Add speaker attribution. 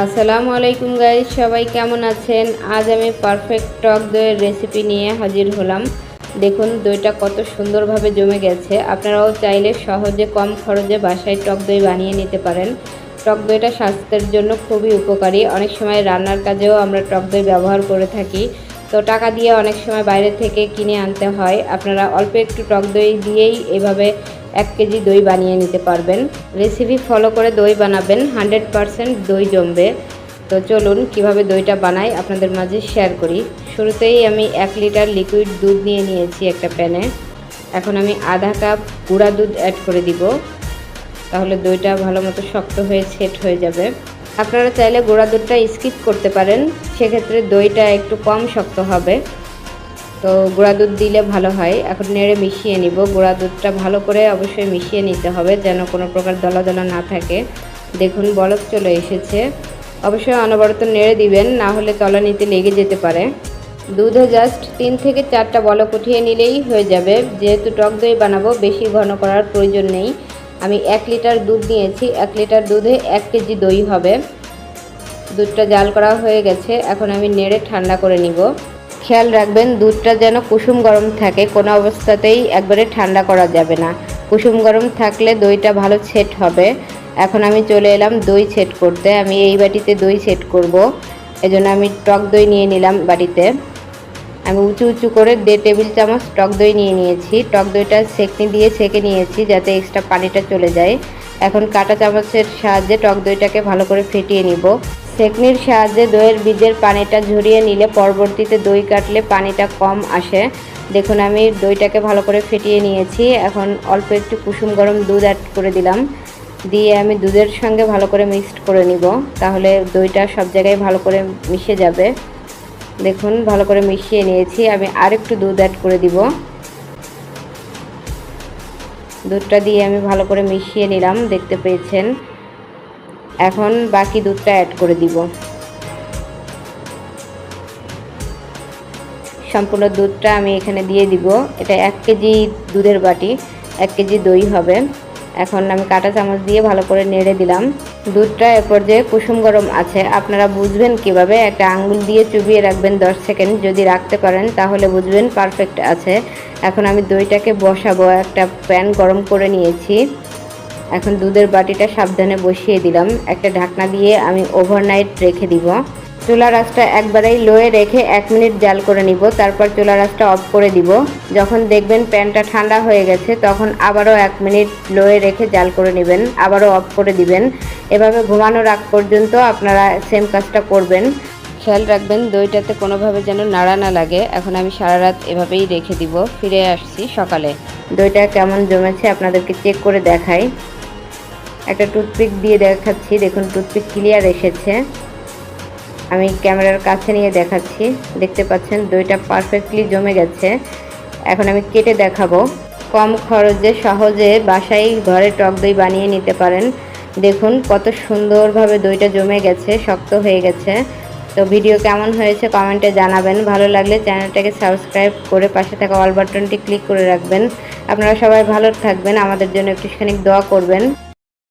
Speaker 1: আসসালামু আলাইকুম গাইস, সবাই কেমন আছেন? আজ আমি পারফেক্ট টক দইয়ের রেসিপি নিয়ে হাজির হলাম। দেখুন দইটা কত সুন্দরভাবে জমে গেছে। আপনারাও চাইলে সহজে কম খরচে বাসায় টক দই বানিয়ে নিতে পারেন। টক দইটা স্বাস্থ্যের জন্য খুবই উপকারী। অনেক সময় রান্নার কাজেও আমরা টক দই ব্যবহার করে থাকি। তো টাকা দিয়ে অনেক সময় বাইরে থেকে কিনে আনতে হয়। আপনারা অল্প একটু টক দই দিয়েই এভাবে 1 কেজি দই বানিয়ে নিতে পারবেন। রেসিপি ফলো করে দই বানাবেন, 100% দই জমবে। তো চলুন কিভাবে দইটা বানাই আপনাদের মাঝে শেয়ার করি। শুরুতেই আমি 1 লিটার লিকুইড দুধ নিয়ে নিয়েছি একটা প্যানে। এখন আমি আধা কাপ গুঁড়া দুধ অ্যাড করে দিব, তাহলে দইটা ভালো মতো শক্ত হয়ে সেট হয়ে যাবে। আপনারা চাইলে গুঁড়া দুধটা স্কিপ করতে পারেন, সেক্ষেত্রে দইটা একটু কম শক্ত হবে। তো গুঁড়া দুধ দিলে ভালো হয়। এখন নেড়ে মিশিয়ে নিব। গুঁড়া দুধটা ভালো করে অবশ্যই মিশিয়ে নিতে হবে, যেন কোনো প্রকার দলা দলা না থাকে। দেখুন বলক চলে এসেছে। অবশ্যই অনবরত নেড়ে দিবেন, না হলে তলানিতে লেগে যেতে পারে। দুধে জাস্ট 3 থেকে 4টা বলক উঠিয়ে নিলেই হয়ে যাবে। যেহেতু টক দই বানাবো, বেশি ঘন করার প্রয়োজন নেই। আমি 1 লিটার দুধ নিয়েছি। 1 লিটার দুধে 1 কেজি দই হবে। দুধটা জাল করা হয়ে গেছে। এখন আমি নেড়ে ঠান্ডা করে নিব। খেয়াল রাখবেন দুধটা যেন কুসুম গরম থাকে, কোনো অবস্থাতেই একবারে ঠান্ডা করা যাবে না। কুসুম গরম থাকলে দইটা ভালো সেট হবে। এখন আমি চলে এলাম দই সেট করতে। আমি এই বাটিতে দই সেট করব, এজন্য আমি টক দই নিয়ে নিলাম বাটিতে। আমি উঁচু উঁচু করে 1.5 টেবিল চামচ টক দই নিয়ে নিয়েছি। টক দইটা সেকনি দিয়ে ছেঁকে নিয়েছি, যাতে এক্সট্রা পানিটা চলে যায়। এখন কাঁটা চামচের সাহায্যে টক দইটাকে ভালো করে ফেটিয়ে নিব। সেকনির সাহায্যে দইয়ের বীজের পানিটা ঝরিয়ে নিলে পরবর্তীতে দই কাটলে পানিটা কম আসে। দেখুন আমি দইটাকে ভালো করে ফেটিয়ে নিয়েছি। এখন অল্প একটু কুসুম গরম দুধ অ্যাড করে দিলাম। দিয়ে আমি দুধের সঙ্গে ভালো করে মিক্সড করে নিব, তাহলে দইটা সব জায়গায় ভালো করে মিশে যাবে। দেখুন ভালো করে মিশিয়ে নিয়েছি। আমি আরেকটু দুধ অ্যাড করে দিব। দুধটা দিয়ে আমি ভালো করে মিশিয়ে নিলাম, দেখতে পেয়েছেন। এখন বাকি দুধটা অ্যাড করে দিব। সম্পূর্ণ দুধটা আমি এখানে দিয়ে দিব। এটা 1 কেজি দুধের বাটি, 1 কেজি দই হবে। এখন আমি কাঁটা চামচ দিয়ে ভালো করে নেড়ে দিলাম। দুধটা এ পর্যায়ে কুসুম গরম আছে। আপনারা বুঝবেন কিভাবে? একটা আঙ্গুল দিয়ে চুবিয়ে রাখবেন 10 সেকেন্ড। যদি রাখতে পারেন তাহলে বুঝবেন পারফেক্ট আছে। এখন আমি দইটাকে বসাবো। একটা প্যান গরম করে নিয়েছি। এখন দুধের বাটিটা সাবধানে বসিয়ে দিলাম। একটা ঢাকনা দিয়ে আমি ওভারনাইট রেখে দিব। চুলার আঁচটা একবারেই লোয়ে রেখে 1 মিনিট জাল করে নিব। তারপর চুলার আঁচটা অফ করে দিব। যখন দেখবেন প্যানটা ঠান্ডা হয়ে গেছে, তখন আবারও 1 মিনিট লোয়ে রেখে জাল করে নেবেন, আবারও অফ করে দিবেন। এভাবে ঘুমানোর আগ পর্যন্ত আপনারা সেম কাজটা করবেন। খেয়াল রাখবেন দইটাতে কোনোভাবে যেন নাড়া না লাগে। এখন আমি সারা রাত এভাবেই রেখে দিব। ফিরে আসছি সকালে। দইটা কেমন জমেছে আপনাদেরকে চেক করে দেখাই। একটা টুথপিক দিয়ে দেখাচ্ছি। দেখুন টুথপিক ক্লিয়ার এসেছে। আমি ক্যামেরার কাছে নিয়ে দেখাচ্ছি। দেখতে পাচ্ছেন দইটা পারফেক্টলি জমে গেছে। এখন আমি কেটে দেখাবো। কম খরচে সহজে বাসায় ঘরে টক দই বানিয়ে নিতে পারেন। দেখুন কত সুন্দরভাবে দইটা জমে গেছে, শক্ত হয়ে গেছে। তো ভিডিও কেমন হয়েছে কমেন্টে জানাবেন। ভালো লাগলে চ্যানেলটাকে সাবস্ক্রাইব করে পাশে থাকা অল বাটনটি ক্লিক করে রাখবেন। আপনারা সবাই ভালো থাকবেন, আমাদের জন্য একটুখানি দোয়া করবেন।